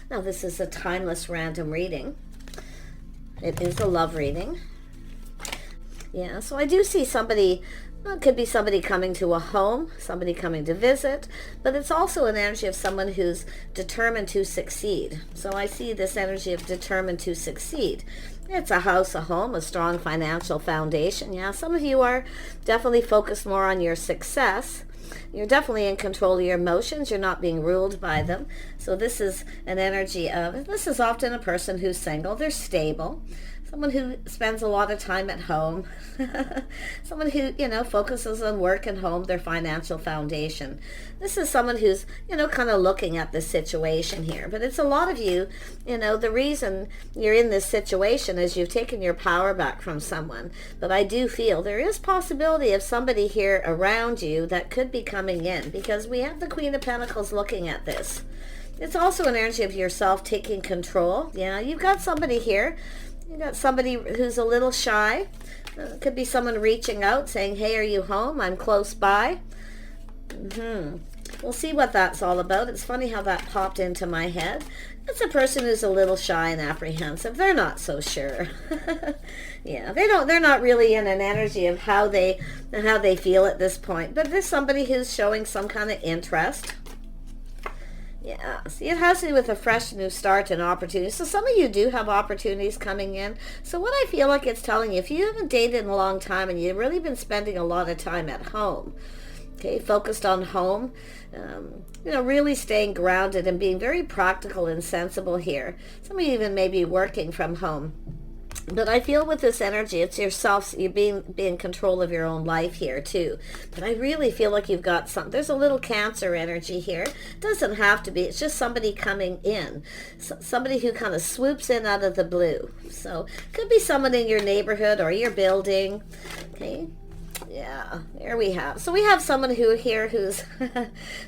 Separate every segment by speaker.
Speaker 1: Now, this is a timeless random reading. It is a love reading. Yeah, so I do see somebody, well, it could be somebody coming to a home, somebody coming to visit, but it's also an energy of someone who's determined to succeed. So I see this energy of determined to succeed. It's a house, a home, a strong financial foundation. Yeah, some of you are definitely focused more on your success. You're definitely in control of your emotions. You're not being ruled by them. So this is an energy of, this is often a person who's single. They're stable. Someone who spends a lot of time at home. Someone who, focuses on work and home, their financial foundation. This is someone who's, kind of looking at this situation here. But it's a lot of you, the reason you're in this situation is you've taken your power back from someone. But I do feel there is possibility of somebody here around you that could be coming in, because we have the Queen of Pentacles looking at this. It's also an energy of yourself taking control. Yeah, you've got somebody here. You got somebody who's a little shy. Could be someone reaching out saying, hey, are you home? I'm close by. We'll see what that's all about. It's funny how that popped into my head. It's a person who's a little shy and apprehensive. They're not so sure. Yeah, they're not really in an energy of how they feel at this point. But there's somebody who's showing some kind of interest. Yeah, see, it has to do with a fresh new start and opportunity. So some of you do have opportunities coming in. So what I feel like it's telling you, if you haven't dated in a long time and you've really been spending a lot of time at home, okay, focused on home, really staying grounded and being very practical and sensible here. Some of you even may be working from home. But I feel with this energy, it's yourself, you being in control of your own life here too. But I really feel like you've got some, there's a little Cancer energy here. It doesn't have to be, it's just somebody coming in. Somebody who kind of swoops in out of the blue. So it could be someone in your neighborhood or your building. Okay. Yeah, there we have. So we have someone who's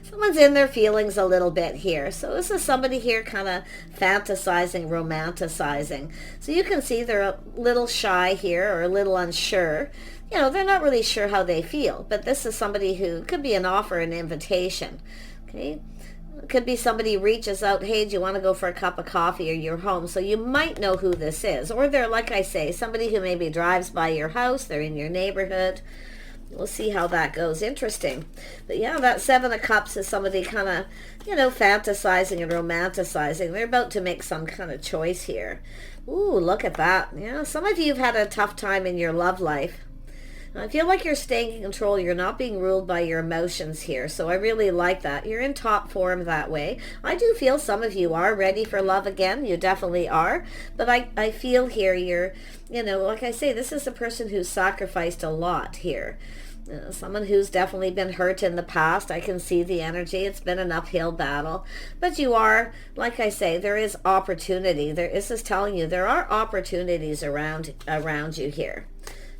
Speaker 1: someone's in their feelings a little bit here. So this is somebody here kind of fantasizing, romanticizing. So you can see they're a little shy here or a little unsure. They're not really sure how they feel. But this is somebody who could be an offer, an invitation. Okay. Could be somebody reaches out, hey, do you want to go for a cup of coffee, or you're home? So you might know who this is. Or they're, like I say, somebody who maybe drives by your house, they're in your neighborhood. We'll see how that goes. Interesting. But yeah, that Seven of Cups is somebody kind of, fantasizing and romanticizing. They're about to make some kind of choice here. Ooh, look at that. Yeah, some of you have had a tough time in your love life. I feel like you're staying in control. You're not being ruled by your emotions here. So I really like that. You're in top form that way. I do feel some of you are ready for love again. You definitely are. But I feel here you're, like I say, this is a person who's sacrificed a lot here. Someone who's definitely been hurt in the past. I can see the energy. It's been an uphill battle. But you are, like I say, there is opportunity. This is telling you there are opportunities around you here.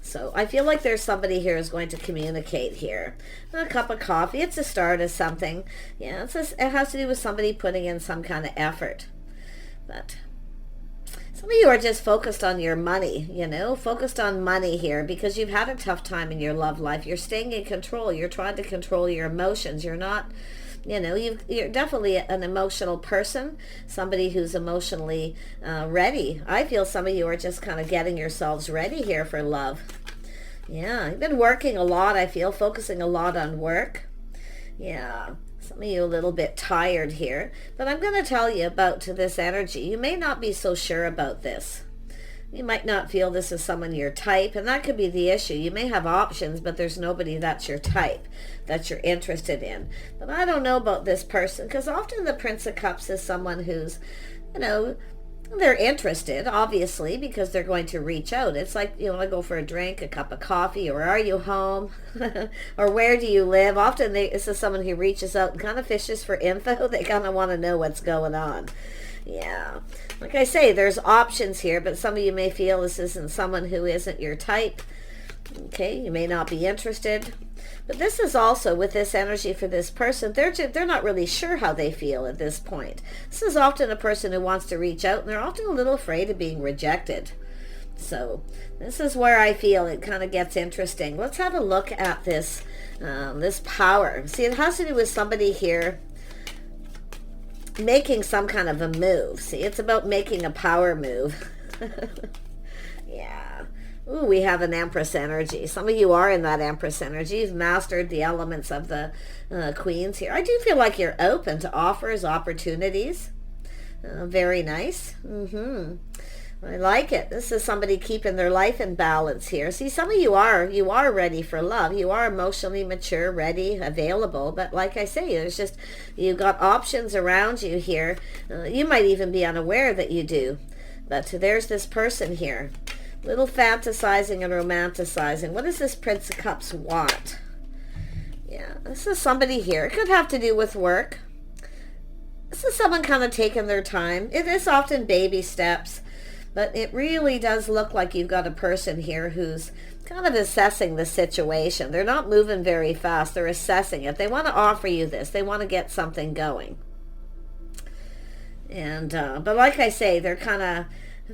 Speaker 1: So I feel like there's somebody here who's going to communicate here. A cup of coffee, it's a start of something. Yeah, it has to do with somebody putting in some kind of effort. But some of you are just focused on your money, focused on money here because you've had a tough time in your love life. You're staying in control. You're trying to control your emotions. You're not, you're definitely an emotional person, somebody who's emotionally ready. I feel some of you are just kind of getting yourselves ready here for love. Yeah, you've been working a lot, I feel, focusing a lot on work. Yeah, some of you a little bit tired here. But I'm going to tell you about this energy. You may not be so sure about this. You might not feel this is someone your type, and that could be the issue. You may have options, but there's nobody that's your type, that you're interested in. But I don't know about this person, because often the Prince of Cups is someone who's, they're interested, obviously, because they're going to reach out. It's like, you want to go for a drink, a cup of coffee, or are you home? Or where do you live? Often this is someone who reaches out and kind of fishes for info. They kind of want to know what's going on. Yeah, like I say, there's options here, but some of you may feel this isn't someone who isn't your type. Okay, you may not be interested. But this is also, with this energy for this person, they're not really sure how they feel at this point. This is often a person who wants to reach out, and they're often a little afraid of being rejected. So this is where I feel it kind of gets interesting. Let's have a look at this power. See, it has to do with somebody here. making some kind of a move. See, it's about making a power move. Yeah. Ooh, we have an Empress energy. Some of you are in that Empress energy. You've mastered the elements of the Queens here. I do feel like you're open to offers, opportunities. Very nice. I like it. This is somebody keeping their life in balance here. See, some of you are ready for love. You are emotionally mature, ready, available. But like I say, there's just, you've got options around you here. You might even be unaware that you do. But there's this person here. Little fantasizing and romanticizing. What does this Prince of Cups want? Yeah, this is somebody here. It could have to do with work. This is someone kind of taking their time. It is often baby steps. But it really does look like you've got a person here who's kind of assessing the situation. They're not moving very fast. They're assessing it. They want to offer you this. They want to get something going. And but like I say, they're kind of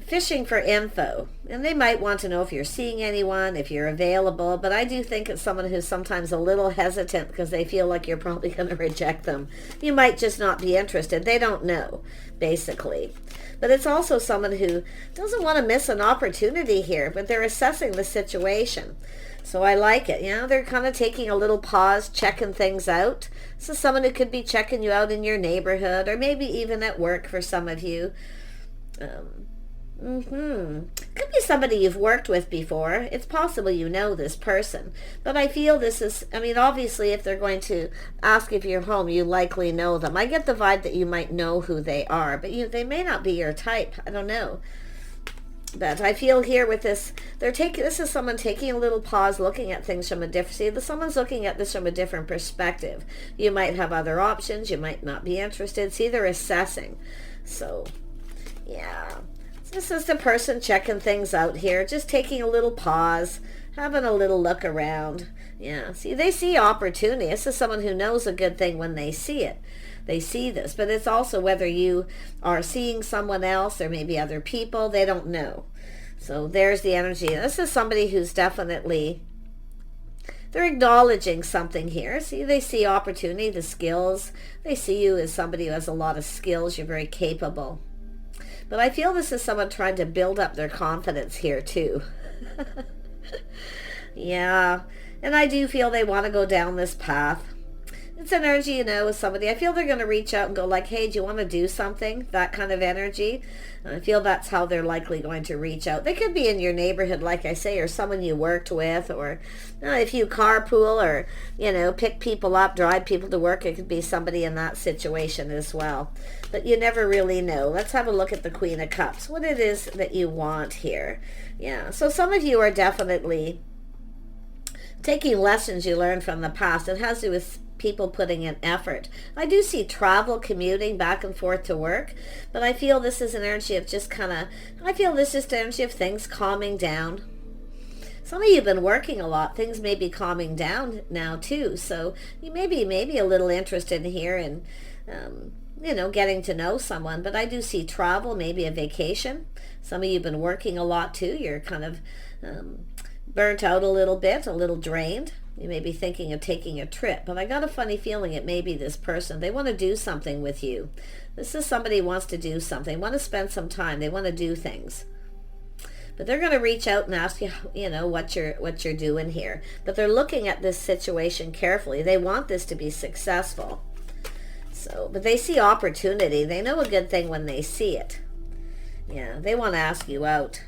Speaker 1: fishing for info. And they might want to know if you're seeing anyone, if you're available. But I do think it's someone who's sometimes a little hesitant because they feel like you're probably going to reject them. You might just not be interested. They don't know, basically. But it's also someone who doesn't want to miss an opportunity here, but they're assessing the situation. So I like it. You know, they're kind of taking a little pause, checking things out. This is someone who could be checking you out in your neighborhood or maybe even at work for some of you. Could be somebody you've worked with before. It's possible you know this person. But I feel this is, I mean, obviously if they're going to ask if you're home, you likely know them. I get the vibe that you might know who they are, but they may not be your type. I don't know. But I feel here with this, this is someone taking a little pause, looking at things from a different, see, someone's looking at this from a different perspective. You might have other options. You might not be interested. See, they're assessing. So, yeah. This is the person checking things out here, just taking a little pause, having a little look around. Yeah, see, they see opportunity. This is someone who knows a good thing when they see it. They see this, but it's also whether you are seeing someone else or maybe other people, they don't know. So there's the energy. This is somebody who's definitely, they're acknowledging something here. See, they see opportunity, the skills. They see you as somebody who has a lot of skills. You're very capable. But I feel this is someone trying to build up their confidence here too. Yeah. And I do feel they want to go down this path. It's energy, with somebody. I feel they're going to reach out and go like, hey, do you want to do something? That kind of energy. And I feel that's how they're likely going to reach out. They could be in your neighborhood, like I say, or someone you worked with, or if you carpool or, pick people up, drive people to work, it could be somebody in that situation as well. But you never really know. Let's have a look at the Queen of Cups. What it is that you want here. Yeah, so some of you are definitely taking lessons you learned from the past. It has to do with people putting in effort. I do see travel, commuting back and forth to work, but I feel this is an energy of just I feel this is the energy of things calming down. Some of you have been working a lot. Things may be calming down now too, so you may be a little interested in here and getting to know someone. But I do see travel, maybe a vacation. Some of you have been working a lot too. You're kind of burnt out a little bit, a little drained. You may be thinking of taking a trip, but I got a funny feeling it may be this person. They want to do something with you. This is somebody who wants to do something, want to spend some time. They want to do things. But they're going to reach out and ask you, what you're doing here. But they're looking at this situation carefully. They want this to be successful. So, but they see opportunity. They know a good thing when they see it. Yeah, they want to ask you out.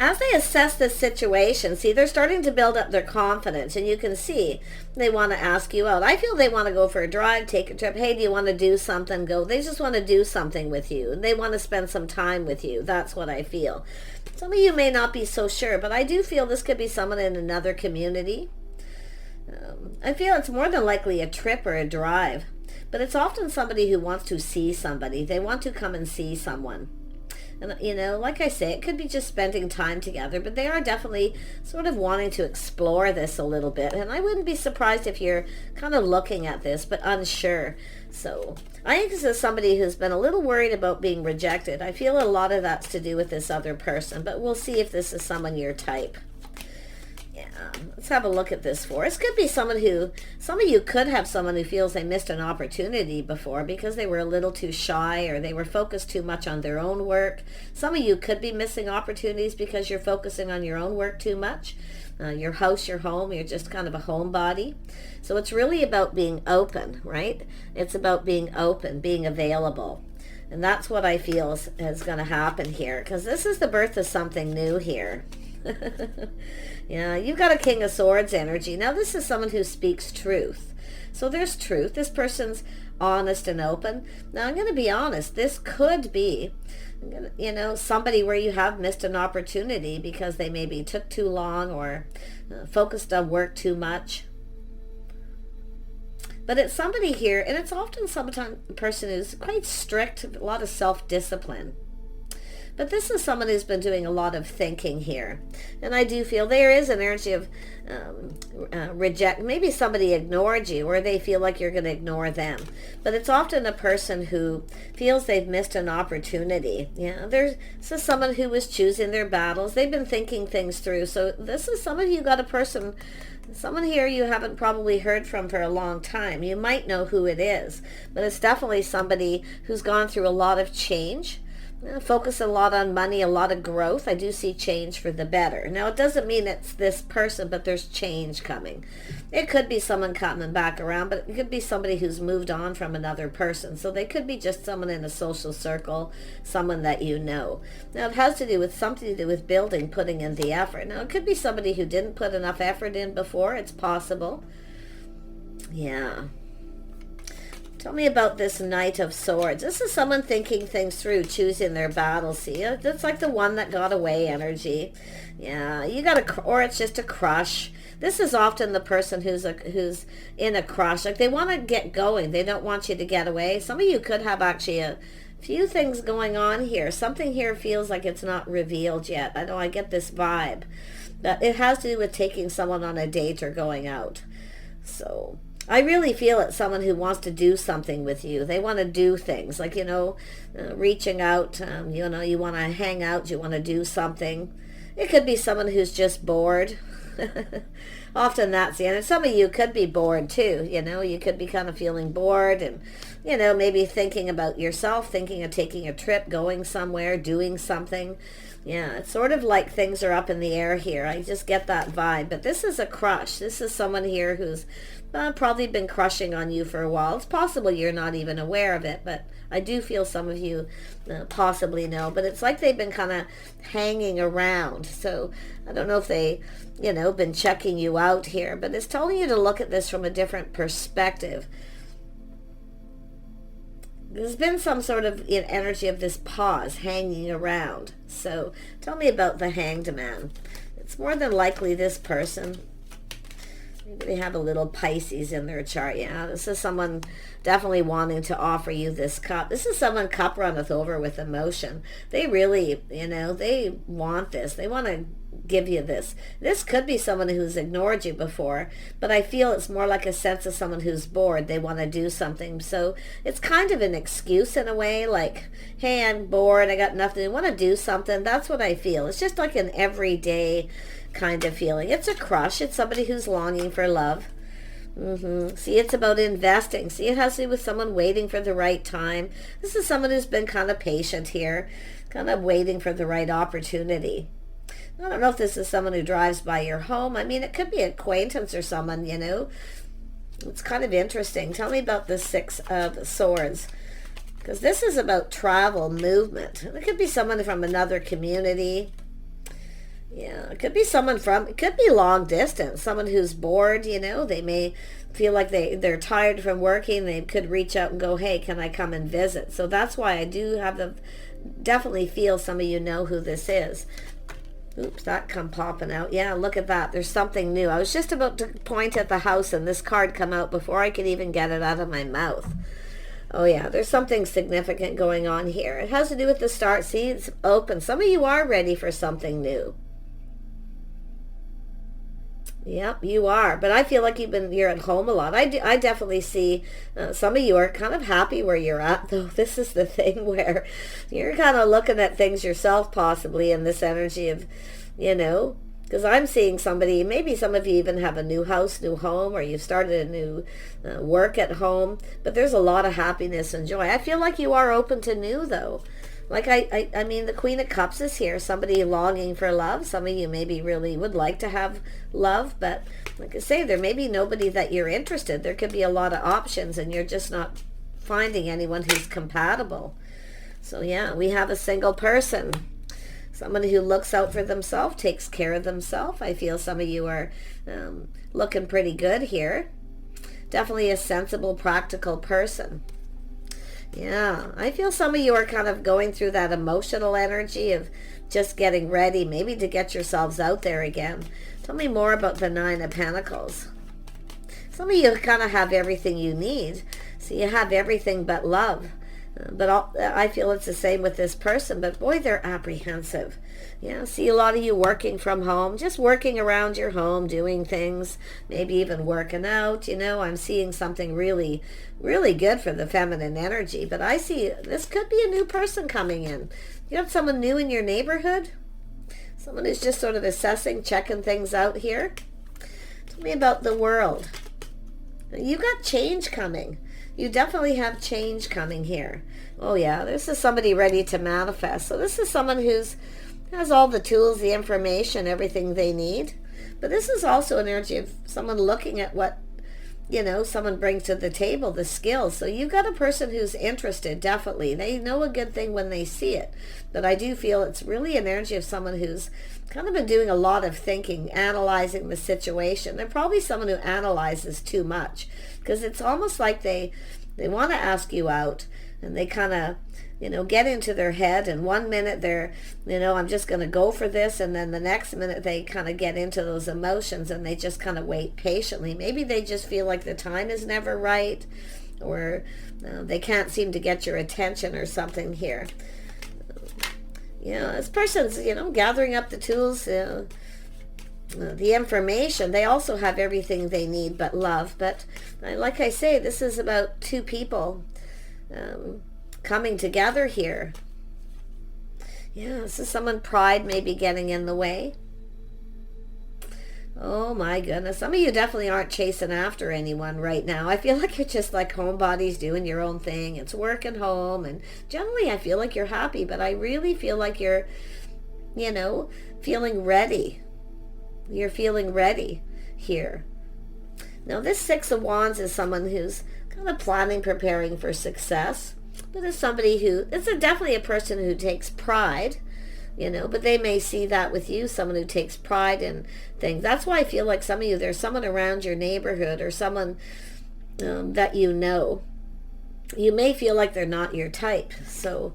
Speaker 1: As they assess this situation, see, they're starting to build up their confidence, and you can see they want to ask you out. I feel they want to go for a drive, take a trip. Hey, do you want to do something? Go. They just want to do something with you, and they want to spend some time with you. That's what I feel. Some of you may not be so sure, but I do feel this could be someone in another community. I feel it's more than likely a trip or a drive, but it's often somebody who wants to see somebody. They want to come and see someone. And, like I say, it could be just spending time together, but they are definitely sort of wanting to explore this a little bit. And I wouldn't be surprised if you're kind of looking at this, but unsure. So I think this is somebody who's been a little worried about being rejected. I feel a lot of that's to do with this other person, but we'll see if this is someone your type. Yeah, let's have a look at this for us. Could be some of you could have someone who feels they missed an opportunity before because they were a little too shy or they were focused too much on their own work. Some of you could be missing opportunities because you're focusing on your own work too much. Your house, your home, you're just kind of a homebody. So it's really about being open, right? It's about being open, being available. And that's what I feel is going to happen here, because this is the birth of something new here. Yeah, you've got a King of Swords energy. Now this is someone who speaks truth. So there's truth. This person's honest and open. Now I'm going to be honest. This could be, somebody where you have missed an opportunity because they maybe took too long or focused on work too much. But it's somebody here, and it's often sometimes a person who's quite strict, a lot of self-discipline. But this is someone who's been doing a lot of thinking here. And I do feel there is an energy of reject. Maybe somebody ignored you or they feel like you're going to ignore them. But it's often a person who feels they've missed an opportunity. Yeah, this is someone who was choosing their battles. They've been thinking things through. So this is some of you got a person, someone here you haven't probably heard from for a long time. You might know who it is. But it's definitely somebody who's gone through a lot of change. Focus a lot on money, a lot of growth. I do see change for the better. Now, it doesn't mean it's this person, but there's change coming. It could be someone coming back around, but it could be somebody who's moved on from another person. So they could be just someone in a social circle, someone that you know. Now, it has to do with something to do with building, putting in the effort. Now, it could be somebody who didn't put enough effort in before. It's possible. Yeah. Tell me about this Knight of Swords. This is someone thinking things through, choosing their battle. See, it's like the one that got away energy. Yeah, you got or it's just a crush. This is often the person who's in a crush. Like they want to get going. They don't want you to get away. Some of you could have actually a few things going on here. Something here feels like it's not revealed yet. I know I get this vibe. But it has to do with taking someone on a date or going out. So I really feel it's someone who wants to do something with you. They want to do things like, reaching out, you want to hang out, you want to do something. It could be someone who's just bored. Often that's the end. And some of you could be bored too. You could be kind of feeling bored and, maybe thinking about yourself, thinking of taking a trip, going somewhere, doing something. Yeah, it's sort of like things are up in the air here. I just get that vibe. But this is a crush. This is someone here who's probably been crushing on you for a while. It's possible you're not even aware of it, but I do feel some of you possibly know. But it's like they've been kind of hanging around. So I don't know if they, been checking you out here. But it's telling you to look at this from a different perspective. There's been some sort of energy of this pause hanging around. So tell me about the Hanged Man. It's more than likely this person. Maybe they have a little Pisces in their chart. Yeah, this is someone definitely wanting to offer you this cup. This is someone cup runneth over with emotion. They really, they want this. They want to give you this. This could be someone who's ignored you before, but I feel it's more like a sense of someone who's bored. They want to do something. So it's kind of an excuse in a way, like, hey, I'm bored. I got nothing. I want to do something. That's what I feel. It's just like an everyday kind of feeling. It's a crush. It's somebody who's longing for love. See, it's about investing. See, it has to do with someone waiting for the right time. This is someone who's been kind of patient here, kind of waiting for the right opportunity. I don't know if this is someone who drives by your home. I mean, it could be an acquaintance or someone, It's kind of interesting. Tell me about the Six of Swords. Because this is about travel, movement. It could be someone from another community. Yeah, it could be it could be long distance. Someone who's bored, They may feel like they're tired from working. They could reach out and go, hey, can I come and visit? So that's why I do definitely feel some of you know who this is. Oops, that come popping out. Yeah, look at that. There's something new. I was just about to point at the house and this card come out before I could even get it out of my mouth. Oh yeah, there's something significant going on here. It has to do with the start. See, it's open. Some of you are ready for something new. Yep, you are. But I feel like you're at home a lot. I definitely see some of you are kind of happy where you're at, though. This is the thing where you're kind of looking at things yourself, possibly, in this energy of, Because I'm seeing somebody, maybe some of you even have a new house, new home, or you've started a new work at home, but there's a lot of happiness and joy. I feel like you are open to new, though. Like, I mean, the Queen of Cups is here, somebody longing for love. Some of you maybe really would like to have love, but like I say, there may be nobody that you're interested. There could be a lot of options, and you're just not finding anyone who's compatible. So yeah, we have a single person. Somebody who looks out for themselves, takes care of themselves. I feel some of you are looking pretty good here. Definitely a sensible, practical person. Yeah, I feel some of you are kind of going through that emotional energy of just getting ready, maybe to get yourselves out there again. Tell me more about the Nine of Pentacles. Some of you kind of have everything you need. So you have everything but love. But I feel it's the same with this person. But boy, they're apprehensive. Yeah, see a lot of you working from home, just working around your home, doing things, maybe even working out. You know, I'm seeing something really, really good for the feminine energy. But I see this could be a new person coming in. You have someone new in your neighborhood? Someone who's just sort of assessing, checking things out here? Tell me about the world. You got change coming. You definitely have change coming here. Oh yeah, this is somebody ready to manifest. So this is someone who's has all the tools, the information, everything they need. But this is also an energy of someone looking at what, you know, someone brings to the table, the skills. So you've got a person who's interested, definitely. They know a good thing when they see it. But I do feel it's really an energy of someone who's kind of been doing a lot of thinking, analyzing the situation. They're probably someone who analyzes too much, because it's almost like they want to ask you out, and they kind of, you know, get into their head, and one minute they're, you know, I'm just going to go for this, and then the next minute they kind of get into those emotions, and they just kind of wait patiently. Maybe they just feel like the time is never right, or they can't seem to get your attention or something here. You know, this person's, you know, gathering up the tools, the information. They also have everything they need but love. But like I say, this is about two people coming together here. Yeah, this is someone, pride maybe getting in the way. Oh my goodness. Some of you definitely aren't chasing after anyone right now. I feel like you're just like homebodies doing your own thing. It's work and home, and generally I feel like you're happy, but I really feel like you're, you know, feeling ready. You're feeling ready here. Now this Six of Wands is someone who's kind of planning, preparing for success. But it's somebody who, definitely a person who takes pride, you know, but they may see that with you, someone who takes pride in things. That's why I feel like some of you, there's someone around your neighborhood or someone that you know. You may feel like they're not your type. So,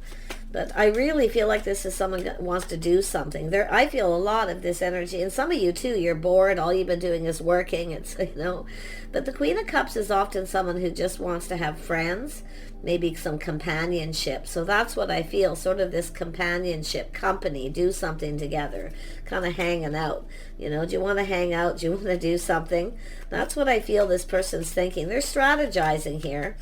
Speaker 1: but I really feel like this is someone that wants to do something. I feel a lot of this energy. And some of you too, you're bored. All you've been doing is working. It's, you know, but the Queen of Cups is often someone who just wants to have friends, maybe some companionship. So that's what I feel, sort of this companionship, company, do something together, kind of hanging out. You know, do you want to hang out? Do you want to do something? That's what I feel this person's thinking. They're strategizing here.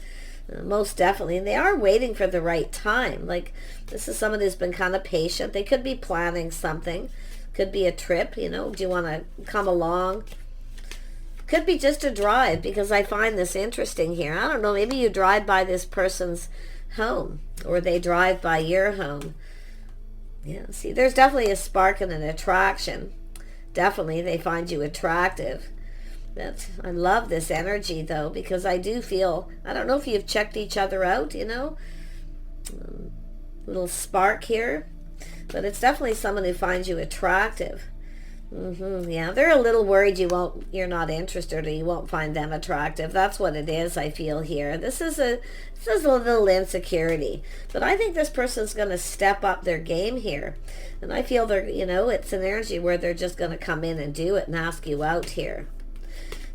Speaker 1: Most definitely. And they are waiting for the right time. Like, this is someone who's been kind of patient. They could be planning something. Could be a trip, you know. Do you want to come along? Could be just a drive, because I find this interesting here. I don't know, maybe you drive by this person's home, or they drive by your home. Yeah, see, there's definitely a spark and an attraction. Definitely, they find you attractive. But I love this energy, though, because I do feel, I don't know if you've checked each other out, you know. Little spark here. But it's definitely someone who finds you attractive. Yeah, they're a little worried you're not interested, or you won't find them attractive. That's what it is, I feel here. This is a little insecurity. But I think this person's going to step up their game here. And I feel they're, you know, it's an energy where they're just going to come in and do it and ask you out here.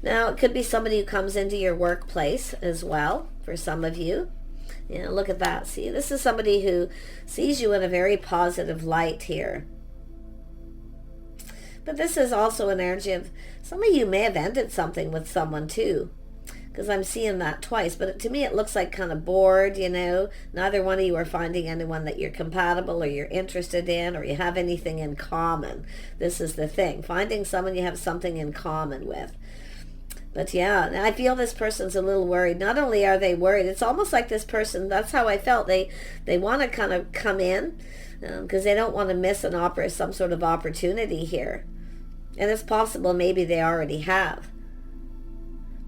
Speaker 1: Now, it could be somebody who comes into your workplace as well, for some of you. Yeah, look at that. See, this is somebody who sees you in a very positive light here. But this is also an energy of, some of you may have ended something with someone too. because I'm seeing that twice. But to me, it looks like kind of bored, you know. Neither one of you are finding anyone that you're compatible or you're interested in or you have anything in common. This is the thing. Finding someone you have something in common with. But yeah, I feel this person's a little worried. Not only are they worried, it's almost like this person, that's how I felt. They want to kind of come in because they don't want to miss some sort of opportunity here. And it's possible maybe they already have.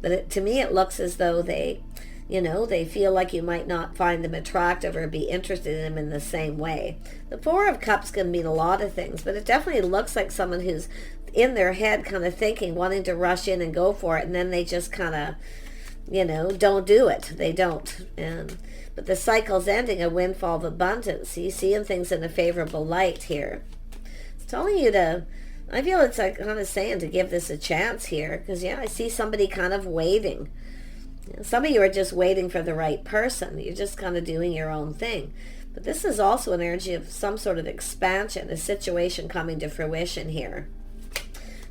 Speaker 1: But to me, it looks as though they feel like you might not find them attractive or be interested in them in the same way. The Four of Cups can mean a lot of things, but it definitely looks like someone who's in their head kind of thinking, wanting to rush in and go for it, and then they just kind of, don't do it. They don't. But the cycle's ending, a windfall of abundance. You seeing things in a favorable light here. It's telling you to, I feel it's like kind of saying to give this a chance here, because I see somebody kind of waiting. Some of you are just waiting for the right person. You're just kind of doing your own thing. But this is also an energy of some sort of expansion, a situation coming to fruition here.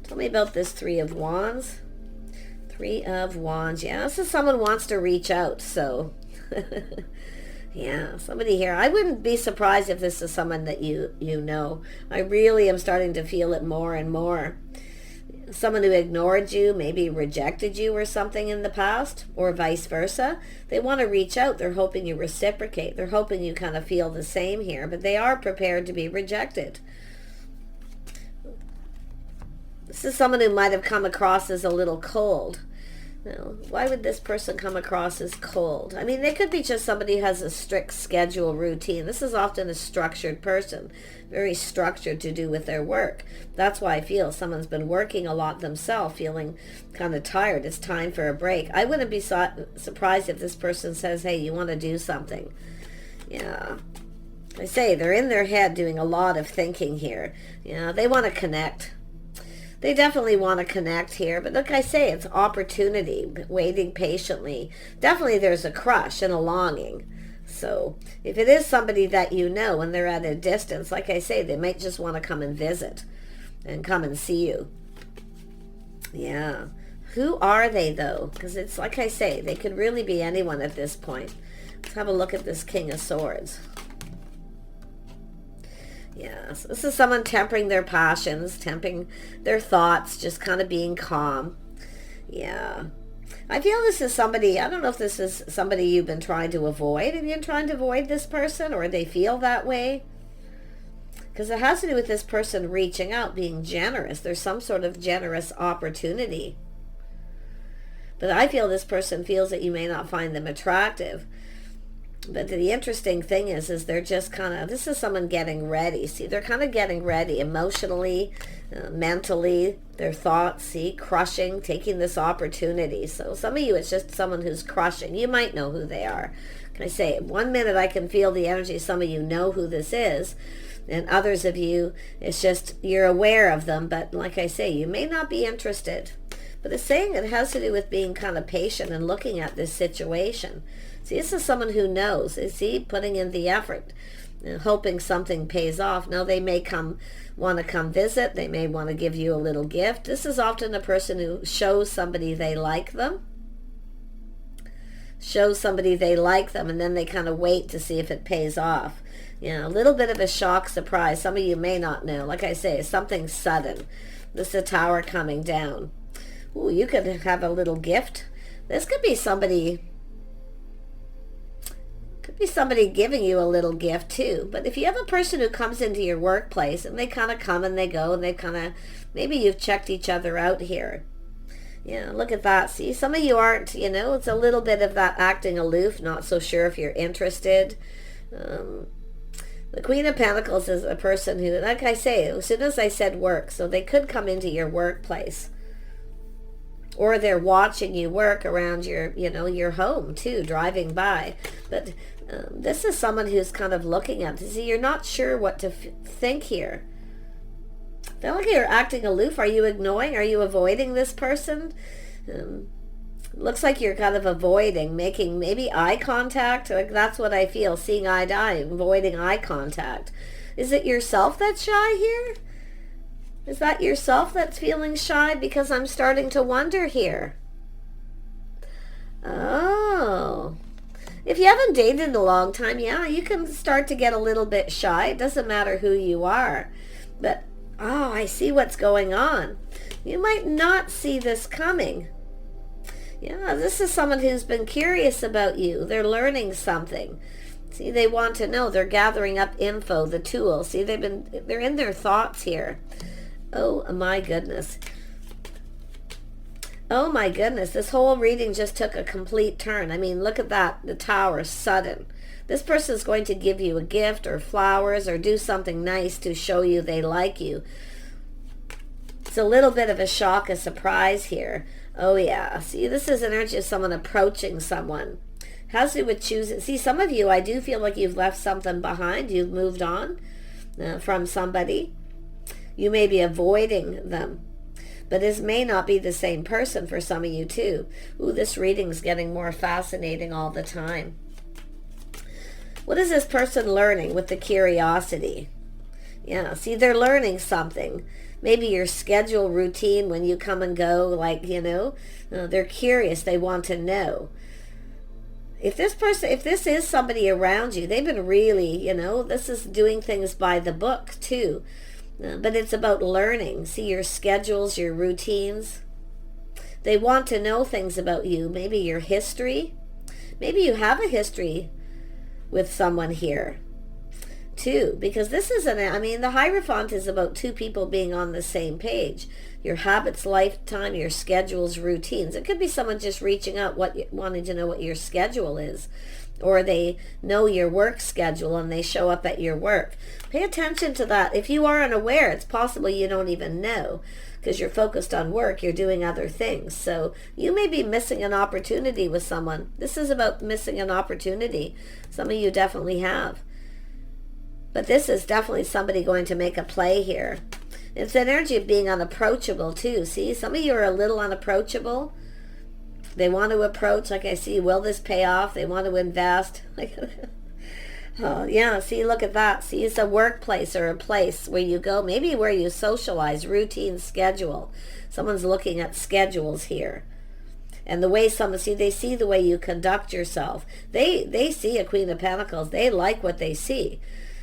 Speaker 1: Tell me about this Three of Wands. Three of Wands. Yeah, this is someone who wants to reach out. So, yeah, somebody here. I wouldn't be surprised if this is someone that you know. I really am starting to feel it more and more. Someone who ignored you, maybe rejected you or something in the past, or vice versa. They want to reach out. They're hoping you reciprocate. They're hoping you kind of feel the same here, but they are prepared to be rejected. This is someone who might have come across as a little cold. Why would this person come across as cold? I mean, they could be just somebody who has a strict schedule routine. This is often a structured person, very structured to do with their work. That's why I feel someone's been working a lot themselves, feeling kind of tired. It's time for a break. I wouldn't be surprised if this person says, hey, you want to do something? Yeah. I say they're in their head doing a lot of thinking here. They want to connect. They definitely want to connect here, but like I say, it's opportunity, waiting patiently. Definitely there's a crush and a longing. So if it is somebody that you know and they're at a distance, like I say, they might just want to come and visit and come and see you. Yeah. Who are they though? Because it's like I say, they could really be anyone at this point. Let's have a look at this King of Swords. Yeah, so this is someone tempering their passions, tempering their thoughts, just kind of being calm. Yeah. I feel this is somebody, I don't know if this is somebody you've been trying to avoid. Have you been trying to avoid this person, or they feel that way? Because it has to do with this person reaching out, being generous. There's some sort of generous opportunity. But I feel this person feels that you may not find them attractive. But the interesting thing is they're just kind of, this is someone getting ready. See, they're kind of getting ready emotionally, mentally, their thoughts, see, crushing, taking this opportunity. So some of you, it's just someone who's crushing. You might know who they are. Can I say, 1 minute I can feel the energy, some of you know who this is. And others of you, it's just, you're aware of them. But like I say, you may not be interested. But it's saying it has to do with being kind of patient and looking at this situation. See, this is someone who knows. Is he putting in the effort, hoping something pays off? Now, they may want to come visit. They may want to give you a little gift. This is often a person who shows somebody they like them. Shows somebody they like them, and then they kind of wait to see if it pays off. A little bit of a shock surprise. Some of you may not know. Like I say, something sudden. This is a tower coming down. Ooh, you could have a little gift. This could be somebody giving you a little gift too. But if you have a person who comes into your workplace and they kind of come and they go and they kind of, maybe you've checked each other out here. Yeah, look at that. See, some of you aren't, it's a little bit of that acting aloof, not so sure if you're interested. The Queen of Pentacles is a person who, like I say, as soon as I said work, so they could come into your workplace. Or they're watching you work around your home too, driving by. But this is someone who's kind of looking at this. You're not sure what to think here. I feel like you're acting aloof. Are you ignoring? Are you avoiding this person? Looks like you're kind of avoiding, making maybe eye contact. Like that's what I feel, seeing eye to eye, avoiding eye contact. Is it yourself that's shy here? Is that yourself that's feeling shy? Because I'm starting to wonder here. Oh. If you haven't dated in a long time, yeah, you can start to get a little bit shy. It doesn't matter who you are. But, oh, I see what's going on. You might not see this coming. Yeah, this is someone who's been curious about you. They're learning something. See, they want to know. They're gathering up info, the tools. See, they're in their thoughts here. Oh, my goodness. Oh my goodness, this whole reading just took a complete turn. I mean, look at that, the Tower, sudden. This person is going to give you a gift or flowers or do something nice to show you they like you. It's a little bit of a shock, a surprise here. Oh yeah, see, this is energy of someone approaching someone. Has to do with choosing. See, some of you, I do feel like you've left something behind. You've moved on from somebody. You may be avoiding them. But this may not be the same person for some of you too. Ooh, this reading's getting more fascinating all the time. What is this person learning with the curiosity? Yeah, see, they're learning something. Maybe your schedule routine when you come and go, like, they're curious. They want to know. If this is somebody around you, they've been really, this is doing things by the book too. But it's about learning. See, your schedules, your routines. They want to know things about you. Maybe your history. Maybe you have a history with someone here too. Because this is the Hierophant is about two people being on the same page. Your habits, lifetime, your schedules, routines. It could be someone just reaching out, wanting to know what your schedule is. Or they know your work schedule and they show up at your work. Pay attention to that. If you are unaware, it's possible you don't even know because you're focused on work, you're doing other things. So you may be missing an opportunity with someone. This is about missing an opportunity. Some of you definitely have. But this is definitely somebody going to make a play here. It's the energy of being unapproachable too. See, some of you are a little unapproachable. They want to approach, like I see, will this pay off? They want to invest. Oh, yeah, see, look at that. See, it's a workplace or a place where you go, maybe where you socialize, routine, schedule. Someone's looking at schedules here. And the way they see the way you conduct yourself. They see a Queen of Pentacles. They like what they see,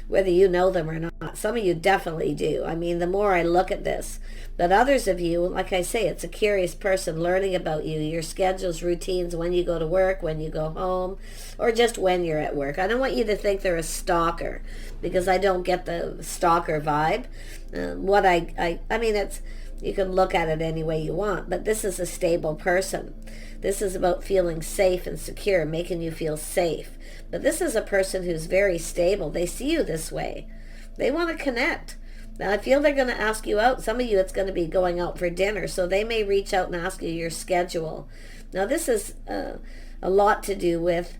Speaker 1: whether you know them or not. Some of you definitely do. I mean, the more I look at this. But others of you, like I say, it's a curious person learning about you, your schedules, routines, when you go to work, when you go home, or just when you're at work. I don't want you to think they're a stalker, because I don't get the stalker vibe. It's, you can look at it any way you want, but this is a stable person. This is about feeling safe and secure, making you feel safe. But this is a person who's very stable. They see you this way. They want to connect. Now, I feel they're going to ask you out. Some of you, it's going to be going out for dinner, so they may reach out and ask you your schedule. Now, this is a lot to do with,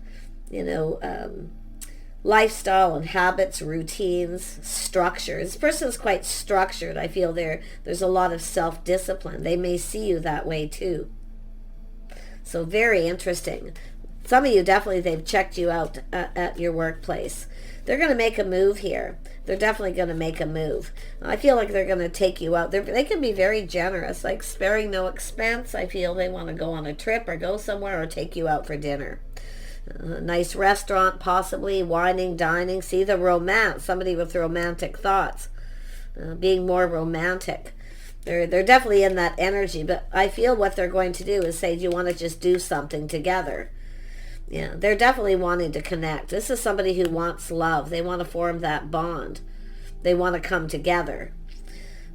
Speaker 1: lifestyle and habits, routines, structure. This person's quite structured. I feel there's a lot of self-discipline. They may see you that way, too. So very interesting. Some of you, definitely, they've checked you out at your workplace. They're going to make a move here. They're definitely going to make a move. I feel like they're going to take you out. They can be very generous, like sparing no expense. I feel they want to go on a trip or go somewhere or take you out for dinner. A nice restaurant, possibly, wining, dining. See the romance, somebody with romantic thoughts, being more romantic. They're definitely in that energy, but I feel what they're going to do is say, do you want to just do something together? Yeah, they're definitely wanting to connect. This is somebody who wants love. They want to form that bond. They want to come together.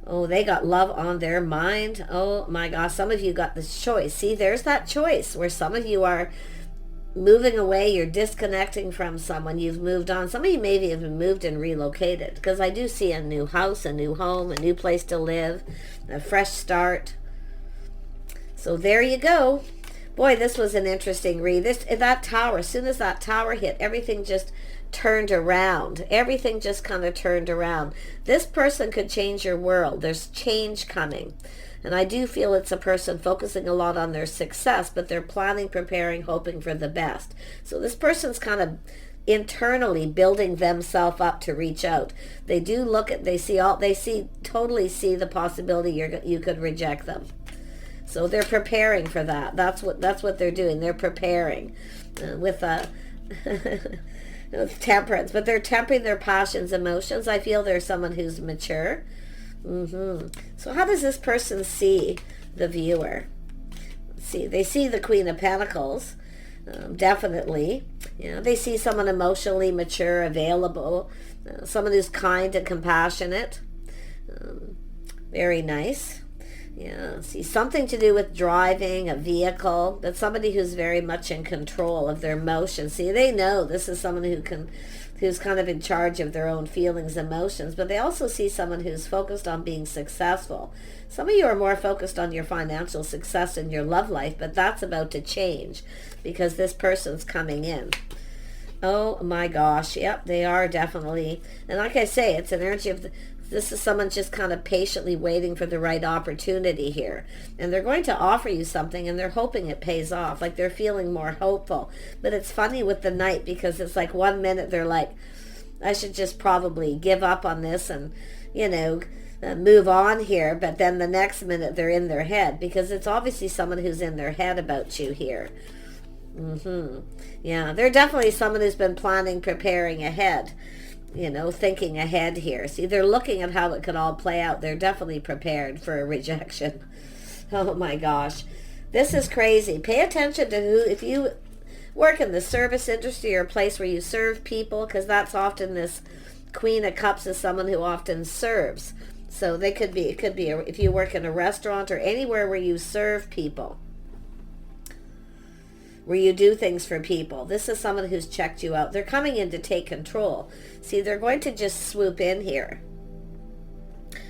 Speaker 1: Oh, they got love on their mind. Oh my gosh, some of you got this choice. See, there's that choice where some of you are moving away. You're disconnecting from someone. You've moved on. Some of you maybe have moved and relocated, because I do see a new house, a new home, a new place to live, a fresh start. So there you go. Boy, this was an interesting read. That tower, as soon as that tower hit, everything just turned around. Everything just kind of turned around. This person could change your world. There's change coming. And I do feel it's a person focusing a lot on their success, but they're planning, preparing, hoping for the best. So this person's kind of internally building themselves up to reach out. They totally see the possibility you could reject them. So they're preparing for that. That's what they're doing. They're preparing with with temperance, but they're tempering their passions, emotions. I feel they're someone who's mature. So how does this person see the viewer? Let's see, they see the Queen of Pentacles, definitely. They see someone emotionally mature, available, someone who's kind and compassionate. Very nice. See, something to do with driving a vehicle, but somebody who's very much in control of their emotions. See, they know this is someone who's kind of in charge of their own feelings, emotions, but they also see someone who's focused on being successful. Some of you are more focused on your financial success in your love life, but that's about to change because this person's coming in. Oh my gosh, yep, they are definitely. And like I say, it's an energy of this is someone just kind of patiently waiting for the right opportunity here. And they're going to offer you something and they're hoping it pays off. Like they're feeling more hopeful. But it's funny with the Knight because it's like 1 minute they're like, I should just probably give up on this and, move on here. But then the next minute they're in their head because it's obviously someone who's in their head about you here. Yeah, they're definitely someone who's been planning, preparing ahead. Thinking ahead here. See, they're looking at how it could all play out. They're definitely prepared for a rejection. Oh my gosh. This is crazy. Pay attention to if you work in the service industry or a place where you serve people, because that's often this Queen of Cups is someone who often serves. So it could be if you work in a restaurant or anywhere where you serve people, where you do things for people. This is someone who's checked you out. They're coming in to take control. See, they're going to just swoop in here.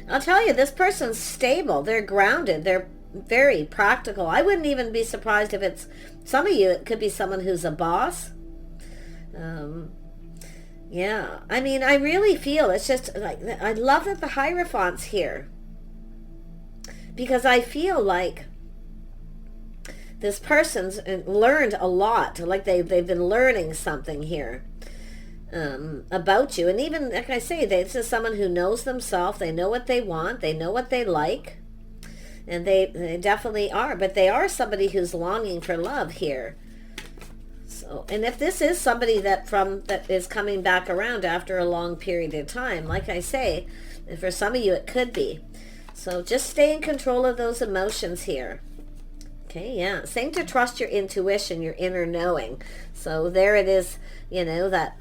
Speaker 1: I'll tell you, this person's stable. They're grounded. They're very practical. I wouldn't even be surprised if it's, some of you, it could be someone who's a boss. Yeah, I mean, I really feel it's just like, I love that the Hierophant's here. Because I feel like this person's learned a lot, like they've been learning something here about you. And even, like I say, this is someone who knows themselves. They know what they want. They know what they like. And they definitely are. But they are somebody who's longing for love here. So, and if this is somebody that is coming back around after a long period of time, like I say, for some of you it could be. So just stay in control of those emotions here. Okay, yeah. Saying to trust your intuition, your inner knowing. So there it is, that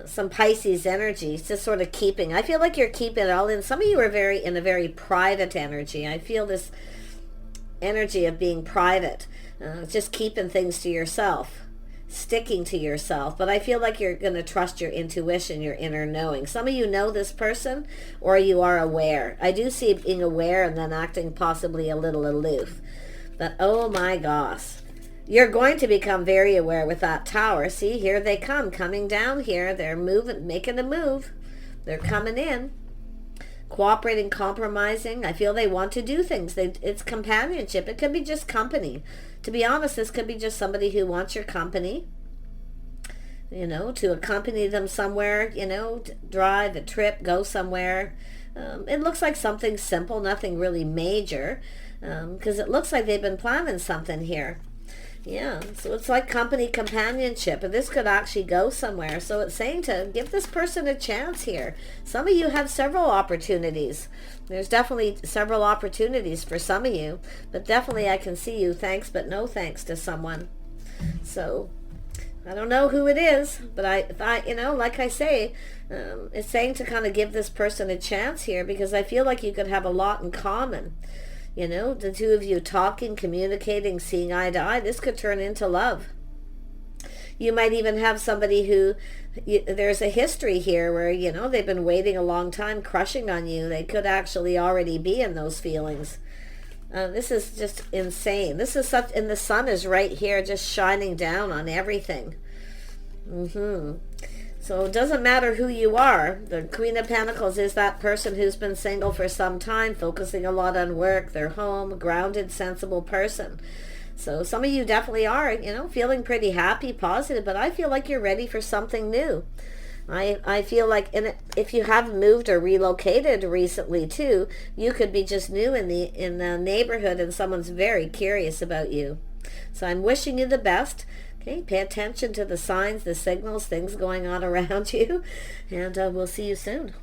Speaker 1: some Pisces energy, just sort of keeping. I feel like you're keeping it all in. Some of you are in a very private energy. I feel this energy of being private, just keeping things to yourself, sticking to yourself. But I feel like you're going to trust your intuition, your inner knowing. Some of you know this person, or you are aware. I do see being aware and then acting possibly a little aloof. But oh my gosh, you're going to become very aware with that Tower. See, here they coming down here. They're moving, making a move. They're coming in, cooperating, compromising. I feel they want to do things. It's companionship. It could be just company. To be honest, this could be just somebody who wants your company, to accompany them somewhere, drive a trip, go somewhere. It looks like something simple, nothing really major. Because it looks like they've been planning something here. Yeah, so it's like company, companionship, and this could actually go somewhere. So it's saying to give this person a chance here. Some of you have several opportunities. There's definitely several opportunities for some of you, but definitely I can see you thanks but no thanks to someone. So I don't know who it is, but if I like I say, it's saying to kind of give this person a chance here because I feel like you could have a lot in common. The two of you talking, communicating, seeing eye to eye, this could turn into love. You might even have somebody who, there's a history here where, they've been waiting a long time, crushing on you. They could actually already be in those feelings. This is just insane. This is and the sun is right here just shining down on everything. So it doesn't matter who you are. The Queen of Pentacles is that person who's been single for some time, focusing a lot on work, their home, grounded, sensible person. So some of you definitely are, feeling pretty happy, positive, but I feel like you're ready for something new. I feel like if you have moved or relocated recently too, you could be just new in the neighborhood and someone's very curious about you. So I'm wishing you the best. Okay, pay attention to the signs, the signals, things going on around you, and we'll see you soon.